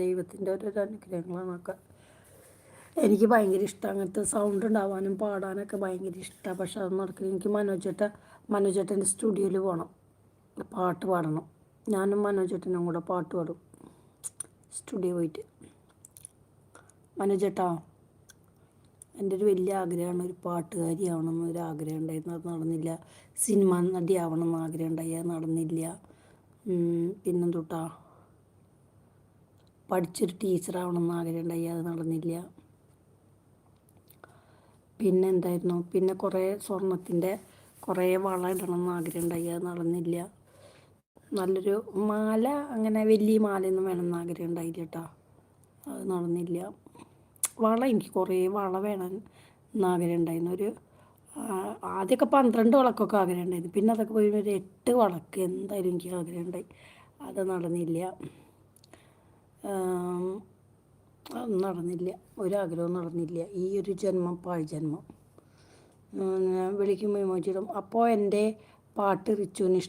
ദൈവത്തിൻ്റെ ഓരോരോ അനുഗ്രഹങ്ങളാണൊക്കെ. എനിക്ക് ഭയങ്കര ഇഷ്ടം അങ്ങനത്തെ സൗണ്ട് ഉണ്ടാവാനും പാടാനൊക്കെ ഭയങ്കര ഇഷ്ടമാണ്. പക്ഷെ അത് നടക്കില്ല. എനിക്ക് മനോജേട്ടൻ്റെ സ്റ്റുഡിയോയിൽ പോകണം, പാട്ട് പാടണം. ഞാനും മനോജേട്ടനും കൂടെ പാട്ട് പാടും സ്റ്റുഡിയോ പോയിട്ട്. മനോജേട്ടാ, എൻ്റെ ഒരു വലിയ ആഗ്രഹമാണ് ഒരു പാട്ടുകാരിയാവണം എന്നൊരു ആഗ്രഹം ഉണ്ടായിരുന്നു, അത് നടന്നില്ല. സിനിമ നടിയാവണം എന്ന് ആഗ്രഹം ഉണ്ടായി, അത് നടന്നില്ല. പിന്നെന്തുട്ടാ, പഠിച്ചൊരു ടീച്ചറാവണം എന്ന് ആഗ്രഹം ഉണ്ടായി, അത് നടന്നില്ല. പിന്നെ എന്തായിരുന്നു, പിന്നെ കുറേ സ്വർണത്തിൻ്റെ കുറേ വള ഇടണം എന്ന് ആഗ്രഹം ഉണ്ടായി, അത് നടന്നില്ല. നല്ലൊരു മാല, അങ്ങനെ വലിയ മാലയൊന്നും വേണമെന്ന് ആഗ്രഹം ഉണ്ടായില്ല കേട്ടോ, അത് നടന്നില്ല. വള, എനിക്ക് കുറേ വള വേണം എന്നാഗ്രഹം ഉണ്ടായിരുന്നു. ആദ്യമൊക്കെ 12 വളക്കൊക്കെ ആഗ്രഹം ഉണ്ടായിരുന്നു. പിന്നെ അതൊക്കെ പോയി ഒരു 8 വളക്ക് എന്തായാലും എനിക്ക് ആഗ്രഹം ഉണ്ടായി, അത് നടന്നില്ല. അതൊന്നും നടന്നില്ല, ഒരാഗ്രഹവും നടന്നില്ല. ഈ ഒരു ജന്മം പാഴ്ജന്മം. ഞാൻ വിളിക്കുമ്പോൾ ഇമോജിയിടും. അപ്പോൾ എൻ്റെ പാട്ട് റിച്ചുവിന്